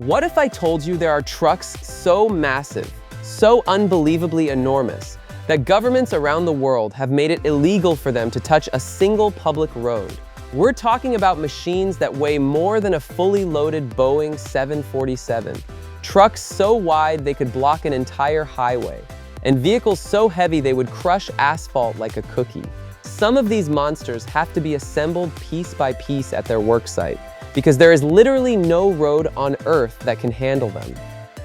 What if I told you there are trucks so massive, so unbelievably enormous, that governments around the world have made it illegal for them to touch a single public road? We're talking about machines that weigh more than a fully loaded Boeing 747, trucks so wide they could block an entire highway, and vehicles so heavy they would crush asphalt like a cookie. Some of these monsters have to be assembled piece by piece at their worksite, because there is literally no road on Earth that can handle them.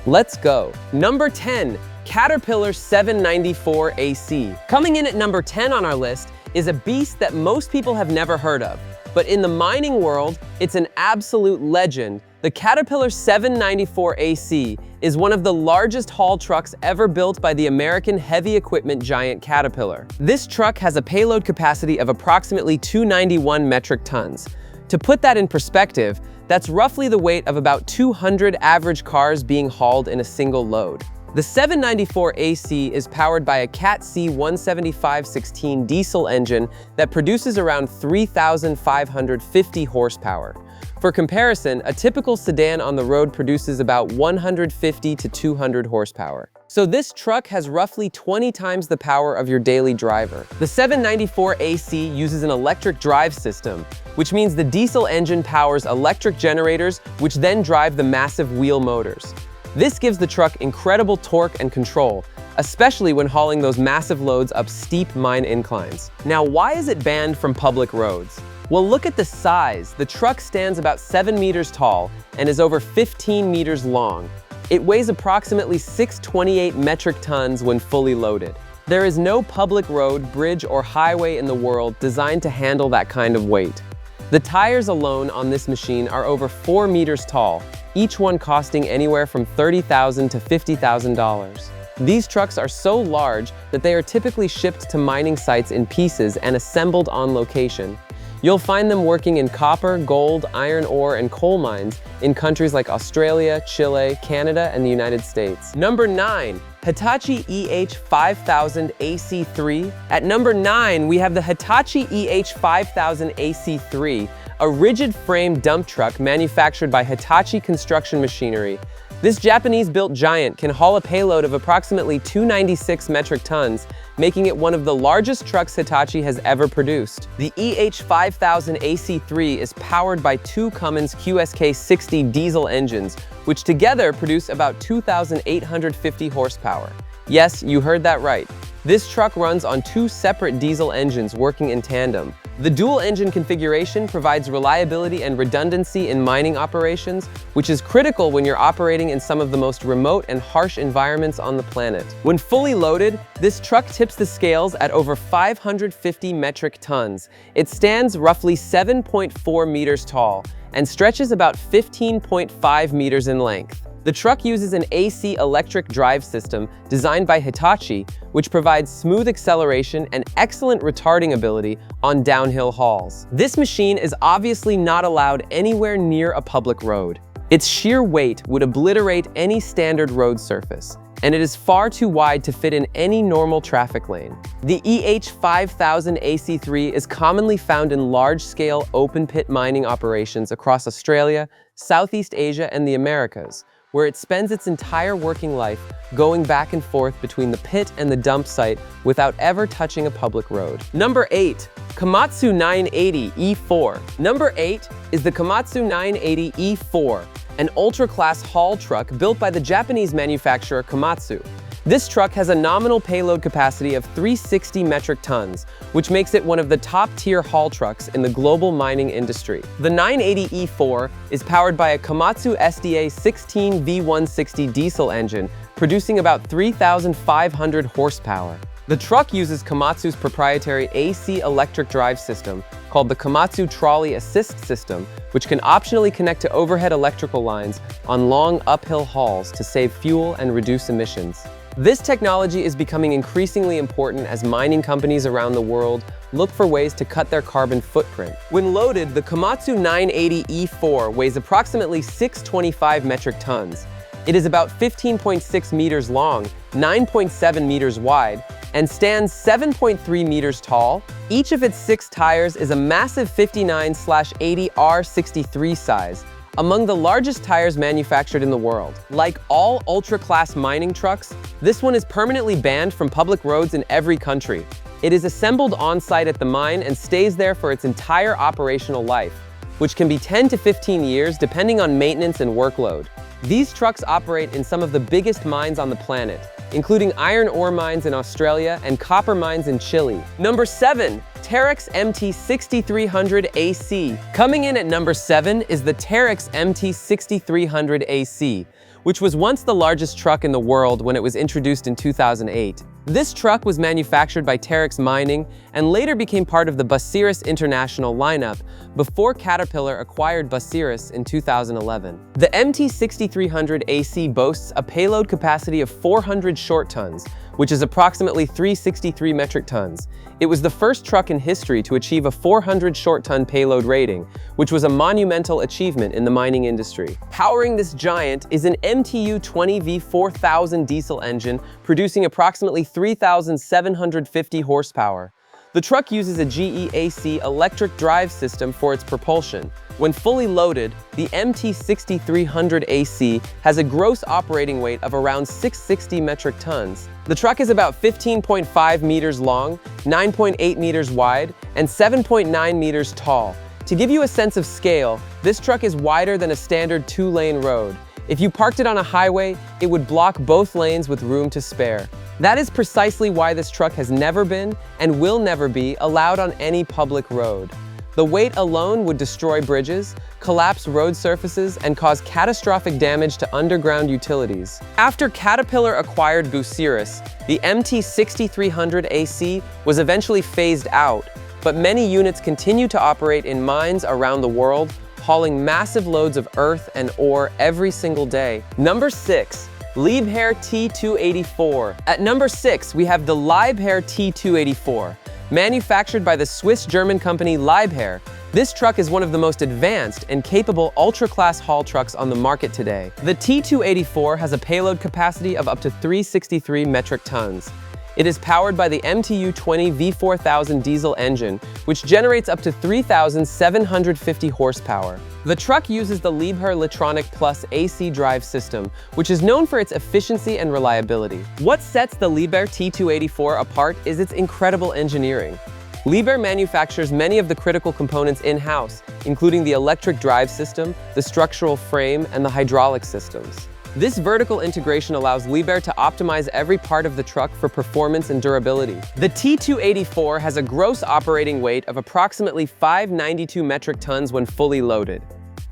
Let's go. Number 10, Caterpillar 794 AC. Coming in at number 10 on our list is a beast that most people have never heard of, but in the mining world, it's an absolute legend. The Caterpillar 794 AC is one of the largest haul trucks ever built by the American heavy equipment giant Caterpillar. This truck has a payload capacity of approximately 291 metric tons. To put that in perspective, that's roughly the weight of about 200 average cars being hauled in a single load. The 794 AC is powered by a Cat C 175/16 diesel engine that produces around 3,550 horsepower. For comparison, a typical sedan on the road produces about 150 to 200 horsepower. So this truck has roughly 20 times the power of your daily driver. The 794 AC uses an electric drive system, which means the diesel engine powers electric generators, which then drive the massive wheel motors. This gives the truck incredible torque and control, especially when hauling those massive loads up steep mine inclines. Now, why is it banned from public roads? Well, look at the size. The truck stands about 7 meters tall and is over 15 meters long. It weighs approximately 628 metric tons when fully loaded. There is no public road, bridge, or highway in the world designed to handle that kind of weight. The tires alone on this machine are over 4 meters tall, each one costing anywhere from $30,000 to $50,000. These trucks are so large that they are typically shipped to mining sites in pieces and assembled on location. You'll find them working in copper, gold, iron ore, and coal mines in countries like Australia, Chile, Canada, and the United States. Number 9, Hitachi EH5000 AC3. At number 9, we have the Hitachi EH5000 AC3, a rigid-frame dump truck manufactured by Hitachi Construction Machinery. This Japanese-built giant can haul a payload of approximately 296 metric tons, making it one of the largest trucks Hitachi has ever produced. The EH5000 AC3 is powered by two Cummins QSK60 diesel engines, which together produce about 2,850 horsepower. Yes, you heard that right. This truck runs on two separate diesel engines working in tandem. The dual-engine configuration provides reliability and redundancy in mining operations, which is critical when you're operating in some of the most remote and harsh environments on the planet. When fully loaded, this truck tips the scales at over 550 metric tons. It stands roughly 7.4 meters tall and stretches about 15.5 meters in length. The truck uses an AC electric drive system designed by Hitachi, which provides smooth acceleration and excellent retarding ability on downhill hauls. This machine is obviously not allowed anywhere near a public road. Its sheer weight would obliterate any standard road surface, and it is far too wide to fit in any normal traffic lane. The EH5000 AC3 is commonly found in large-scale open-pit mining operations across Australia, Southeast Asia, and the Americas, where it spends its entire working life going back and forth between the pit and the dump site without ever touching a public road. Number 8, Komatsu 980 E4. Number 8 is the Komatsu 980 E4, an ultra-class haul truck built by the Japanese manufacturer Komatsu. This truck has a nominal payload capacity of 360 metric tons, which makes it one of the top-tier haul trucks in the global mining industry. The 980 E4 is powered by a Komatsu SDA 16 V160 diesel engine, producing about 3,500 horsepower. The truck uses Komatsu's proprietary AC electric drive system, called the Komatsu Trolley Assist System, which can optionally connect to overhead electrical lines on long uphill hauls to save fuel and reduce emissions. This technology is becoming increasingly important as mining companies around the world look for ways to cut their carbon footprint. When loaded, the Komatsu 980 E4 weighs approximately 625 metric tons. It is about 15.6 meters long, 9.7 meters wide, and stands 7.3 meters tall. Each of its 6 tires is a massive 59/80 R63 size, among the largest tires manufactured in the world. Like all ultra-class mining trucks, this one is permanently banned from public roads in every country. It is assembled on-site at the mine and stays there for its entire operational life, which can be 10 to 15 years depending on maintenance and workload. These trucks operate in some of the biggest mines on the planet, including iron ore mines in Australia and copper mines in Chile. Number 7. Terex MT6300AC. Coming in at number 7 is the Terex MT6300AC, which was once the largest truck in the world when it was introduced in 2008. This truck was manufactured by Terex Mining and later became part of the Bucyrus International lineup before Caterpillar acquired Bucyrus in 2011. The MT6300AC boasts a payload capacity of 400 short tons, which is approximately 363 metric tons. It was the first truck in history to achieve a 400 short-ton payload rating, which was a monumental achievement in the mining industry. Powering this giant is an MTU-20 V4000 diesel engine producing approximately 3,750 horsepower. The truck uses a GE-AC electric drive system for its propulsion. When fully loaded, the MT6300AC has a gross operating weight of around 660 metric tons. The truck is about 15.5 meters long, 9.8 meters wide, and 7.9 meters tall. To give you a sense of scale, this truck is wider than a standard 2-lane road. If you parked it on a highway, it would block both lanes with room to spare. That is precisely why this truck has never been, and will never be, allowed on any public road. The weight alone would destroy bridges, collapse road surfaces, and cause catastrophic damage to underground utilities. After Caterpillar acquired Bucyrus, the MT6300AC was eventually phased out, but many units continue to operate in mines around the world, hauling massive loads of earth and ore every single day. Number 6. Liebherr T284. At number 6, we have the Liebherr T284. Manufactured by the Swiss-German company Liebherr, this truck is one of the most advanced and capable ultra-class haul trucks on the market today. The T284 has a payload capacity of up to 363 metric tons. It is powered by the MTU-20 V4000 diesel engine, which generates up to 3,750 horsepower. The truck uses the Liebherr Litronic Plus AC drive system, which is known for its efficiency and reliability. What sets the Liebherr T284 apart is its incredible engineering. Liebherr manufactures many of the critical components in-house, including the electric drive system, the structural frame, and the hydraulic systems. This vertical integration allows Liebherr to optimize every part of the truck for performance and durability. The T284 has a gross operating weight of approximately 592 metric tons when fully loaded.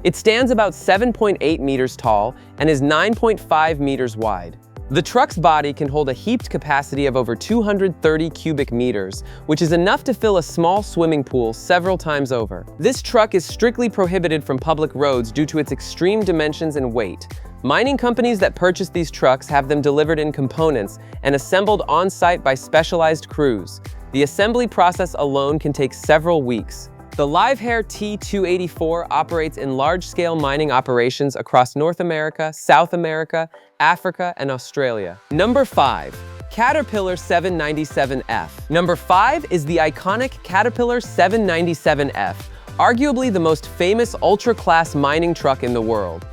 It stands about 7.8 meters tall and is 9.5 meters wide. The truck's body can hold a heaped capacity of over 230 cubic meters, which is enough to fill a small swimming pool several times over. This truck is strictly prohibited from public roads due to its extreme dimensions and weight. Mining companies that purchase these trucks have them delivered in components and assembled on-site by specialized crews. The assembly process alone can take several weeks. The Liebherr T284 operates in large-scale mining operations across North America, South America, Africa, and Australia. Number 5. Caterpillar 797F. Number 5 is the iconic Caterpillar 797F, arguably the most famous ultra-class mining truck in the world.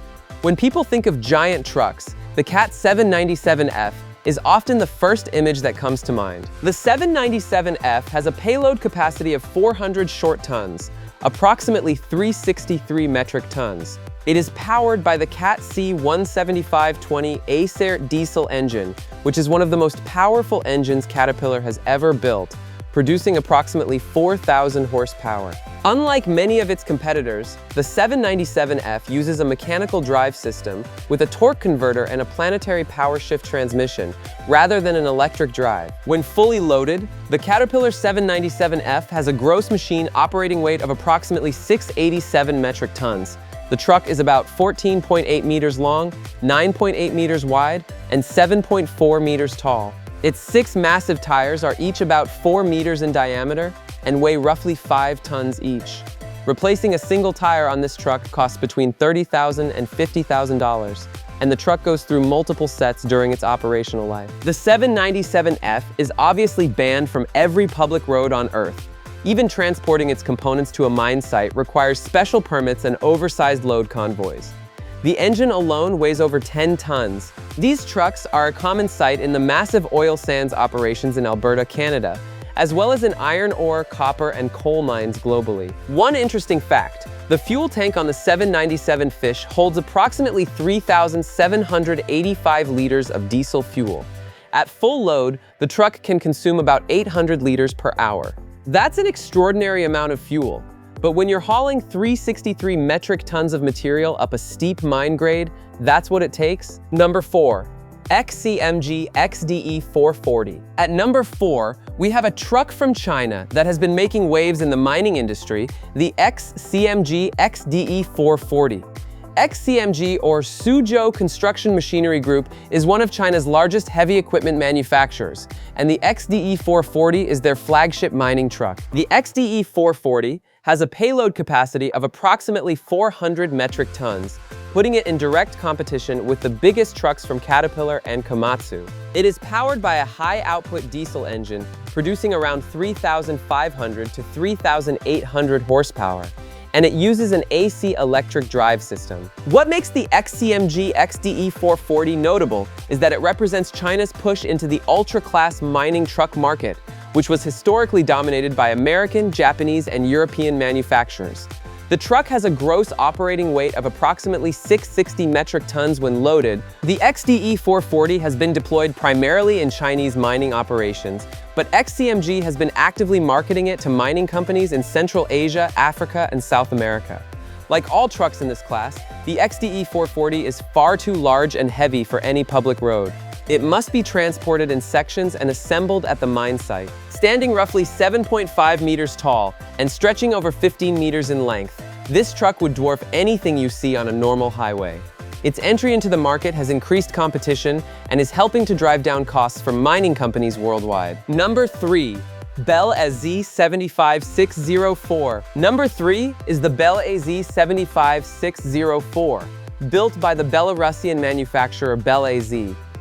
When people think of giant trucks, the Cat 797F is often the first image that comes to mind. The 797F has a payload capacity of 400 short tons, approximately 363 metric tons. It is powered by the Cat C17520 Acer diesel engine, which is one of the most powerful engines Caterpillar has ever built, producing approximately 4,000 horsepower. Unlike many of its competitors, the 797F uses a mechanical drive system with a torque converter and a planetary power shift transmission, rather than an electric drive. When fully loaded, the Caterpillar 797F has a gross machine operating weight of approximately 687 metric tons. The truck is about 14.8 meters long, 9.8 meters wide, and 7.4 meters tall. Its 6 massive tires are each about 4 meters in diameter and weigh roughly 5 tons each. Replacing a single tire on this truck costs between $30,000 and $50,000, and the truck goes through multiple sets during its operational life. The 797F is obviously banned from every public road on Earth. Even transporting its components to a mine site requires special permits and oversized load convoys. The engine alone weighs over 10 tons. These trucks are a common sight in the massive oil sands operations in Alberta, Canada, as well as in iron ore, copper, and coal mines globally. One interesting fact: the fuel tank on the 797 Fish holds approximately 3,785 liters of diesel fuel. At full load, the truck can consume about 800 liters per hour. That's an extraordinary amount of fuel. But when you're hauling 363 metric tons of material up a steep mine grade, that's what it takes. Number 4. XCMG XDE 440. At number 4, we have a truck from China that has been making waves in the mining industry, the XCMG XDE 440. XCMG, or Suzhou Construction Machinery Group, is one of China's largest heavy equipment manufacturers, and the XDE 440 is their flagship mining truck. The XDE 440 has a payload capacity of approximately 400 metric tons, putting it in direct competition with the biggest trucks from Caterpillar and Komatsu. It is powered by a high-output diesel engine, producing around 3,500 to 3,800 horsepower, and it uses an AC electric drive system. What makes the XCMG XDE 440 notable is that it represents China's push into the ultra-class mining truck market, which was historically dominated by American, Japanese, and European manufacturers. The truck has a gross operating weight of approximately 660 metric tons when loaded. The XDE 440 has been deployed primarily in Chinese mining operations, but XCMG has been actively marketing it to mining companies in Central Asia, Africa, and South America. Like all trucks in this class, the XDE 440 is far too large and heavy for any public road. It must be transported in sections and assembled at the mine site. Standing roughly 7.5 meters tall and stretching over 15 meters in length, this truck would dwarf anything you see on a normal highway. Its entry into the market has increased competition and is helping to drive down costs for mining companies worldwide. Number 3. Bel AZ 75604. Number 3 is the Bel AZ 75604, built by the Belarusian manufacturer Bel AZ,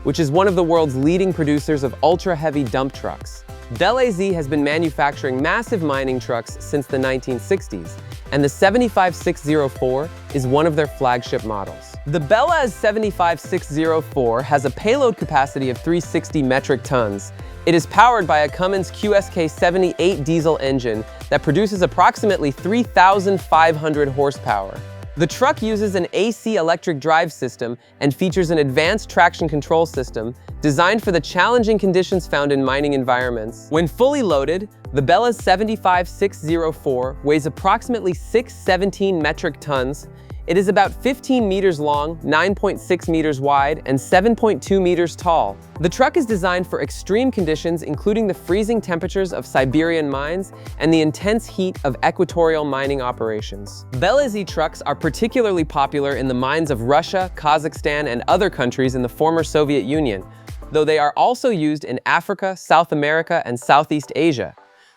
which is one of the world's leading producers of ultra-heavy dump trucks. Bel AZ has been manufacturing massive mining trucks since the 1960s, and the 75604 is one of their flagship models. The Bel AZ 75604 has a payload capacity of 360 metric tons. It is powered by a Cummins QSK 78 diesel engine that produces approximately 3,500 horsepower. The truck uses an AC electric drive system and features an advanced traction control system designed for the challenging conditions found in mining environments. When fully loaded, the Bel AZ 75604 weighs approximately 617 metric tons. It is about 15 meters long, 9.6 meters wide, and 7.2 meters tall. The truck is designed for extreme conditions, including the freezing temperatures of Siberian mines and the intense heat of equatorial mining operations. Bel AZ trucks are particularly popular in the mines of Russia, Kazakhstan, and other countries in the former Soviet Union, though they are also used in Africa, South America, and Southeast Asia.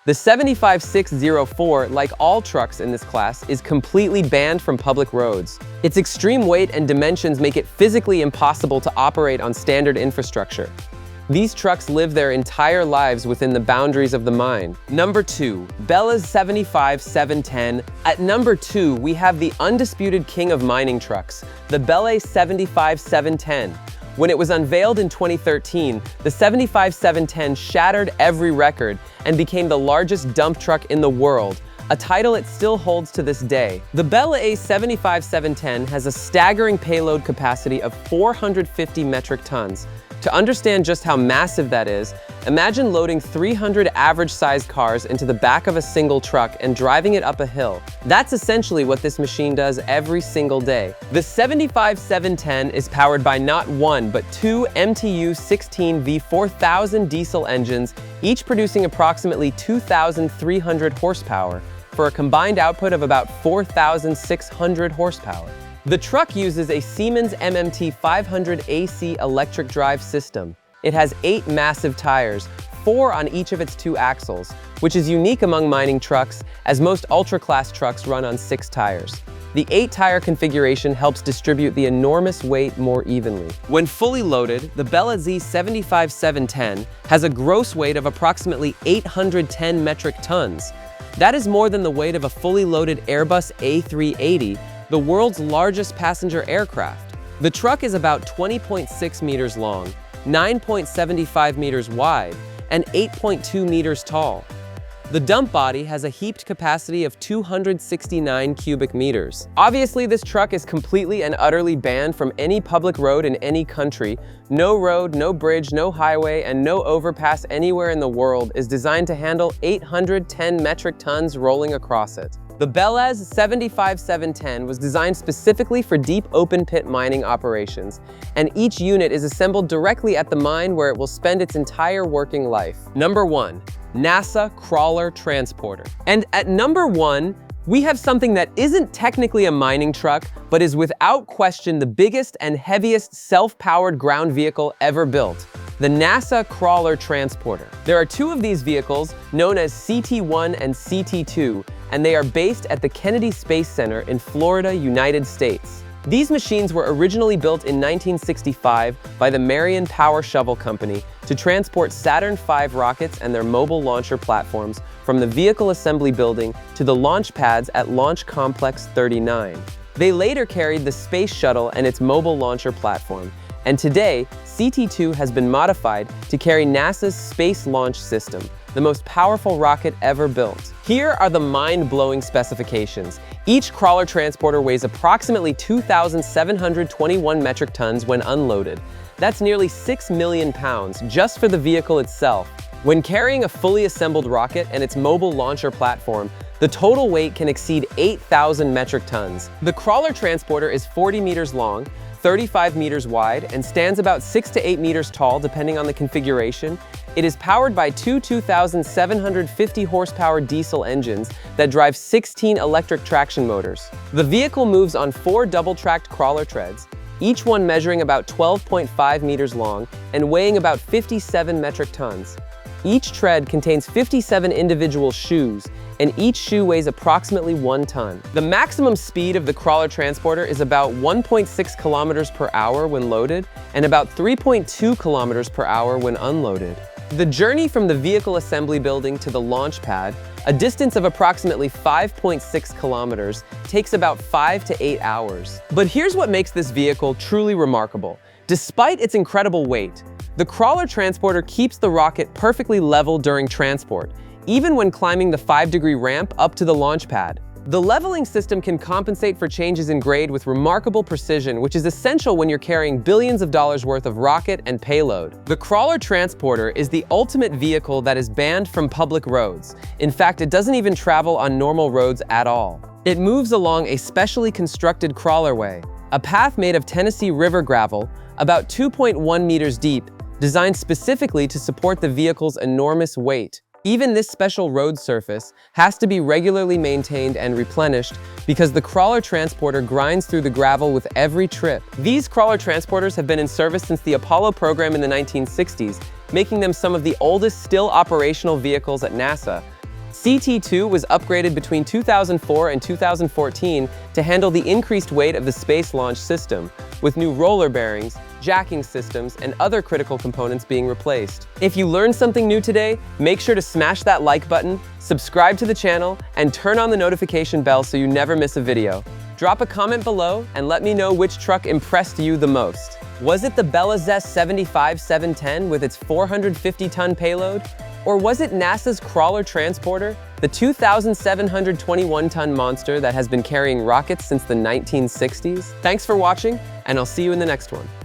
The 75604, like all trucks in this class, is completely banned from public roads. Its extreme weight and dimensions make it physically impossible to operate on standard infrastructure. These trucks live their entire lives within the boundaries of the mine. Number 2. Bel AZ 75710. At number 2, we have the undisputed king of mining trucks, the Bel AZ 75710. When it was unveiled in 2013, the 75710 shattered every record and became the largest dump truck in the world, a title it still holds to this day. The Bel AZ 75710 has a staggering payload capacity of 450 metric tons. To understand just how massive that is, imagine loading 300 average-sized cars into the back of a single truck and driving it up a hill. That's essentially what this machine does every single day. The 75710 is powered by not one, but two MTU 16 V4000 diesel engines, each producing approximately 2,300 horsepower, for a combined output of about 4,600 horsepower. The truck uses a Siemens MMT 500 AC electric drive system. It has 8 massive tires, 4 on each of its 2 axles, which is unique among mining trucks, as most ultra-class trucks run on 6 tires. The 8-tire configuration helps distribute the enormous weight more evenly. When fully loaded, the Bel AZ 75710 has a gross weight of approximately 810 metric tons. That is more than the weight of a fully loaded Airbus A380, the world's largest passenger aircraft. The truck is about 20.6 meters long, 9.75 meters wide, and 8.2 meters tall. The dump body has a heaped capacity of 269 cubic meters. Obviously, this truck is completely and utterly banned from any public road in any country. No road, no bridge, no highway, and no overpass anywhere in the world is designed to handle 810 metric tons rolling across it. The Belaz 75710 was designed specifically for deep open pit mining operations, and each unit is assembled directly at the mine where it will spend its entire working life. Number 1. NASA Crawler Transporter. And at number 1, we have something that isn't technically a mining truck, but is without question the biggest and heaviest self-powered ground vehicle ever built, the NASA Crawler Transporter. There are 2 of these vehicles, known as CT-1 and CT-2, and they are based at the Kennedy Space Center in Florida, United States. These machines were originally built in 1965 by the Marion Power Shovel Company to transport Saturn V rockets and their mobile launcher platforms from the Vehicle Assembly Building to the launch pads at Launch Complex 39. They later carried the Space Shuttle and its mobile launcher platform, and today, CT-2 has been modified to carry NASA's Space Launch System, the most powerful rocket ever built. Here are the mind-blowing specifications. Each crawler transporter weighs approximately 2,721 metric tons when unloaded. That's nearly 6 million pounds just for the vehicle itself. When carrying a fully assembled rocket and its mobile launcher platform, the total weight can exceed 8,000 metric tons. The crawler transporter is 40 meters long, 35 meters wide, and stands about 6 to 8 meters tall depending on the configuration. It is powered by 2,750 horsepower diesel engines that drive 16 electric traction motors. The vehicle moves on 4 double-tracked crawler treads, each one measuring about 12.5 meters long and weighing about 57 metric tons. Each tread contains 57 individual shoes, and each shoe weighs approximately 1 ton. The maximum speed of the crawler transporter is about 1.6 kilometers per hour when loaded and about 3.2 kilometers per hour when unloaded. The journey from the Vehicle Assembly Building to the launch pad, a distance of approximately 5.6 kilometers, takes about 5 to 8 hours. But here's what makes this vehicle truly remarkable. Despite its incredible weight, the crawler transporter keeps the rocket perfectly level during transport, even when climbing the 5-degree ramp up to the launch pad. The leveling system can compensate for changes in grade with remarkable precision, which is essential when you're carrying billions of dollars worth of rocket and payload. The crawler transporter is the ultimate vehicle that is banned from public roads. In fact, it doesn't even travel on normal roads at all. It moves along a specially constructed crawlerway, a path made of Tennessee River gravel, about 2.1 meters deep, designed specifically to support the vehicle's enormous weight. Even this special road surface has to be regularly maintained and replenished because the crawler transporter grinds through the gravel with every trip. These crawler transporters have been in service since the Apollo program in the 1960s, making them some of the oldest still operational vehicles at NASA. CT-2 was upgraded between 2004 and 2014 to handle the increased weight of the Space Launch System, with new roller bearings, jacking systems, and other critical components being replaced. If you learned something new today, make sure to smash that like button, subscribe to the channel, and turn on the notification bell so you never miss a video. Drop a comment below and let me know which truck impressed you the most. Was it the Belaz 75710 with its 450-ton payload? Or was it NASA's crawler transporter, the 2,721-ton monster that has been carrying rockets since the 1960s? Thanks for watching, and I'll see you in the next one.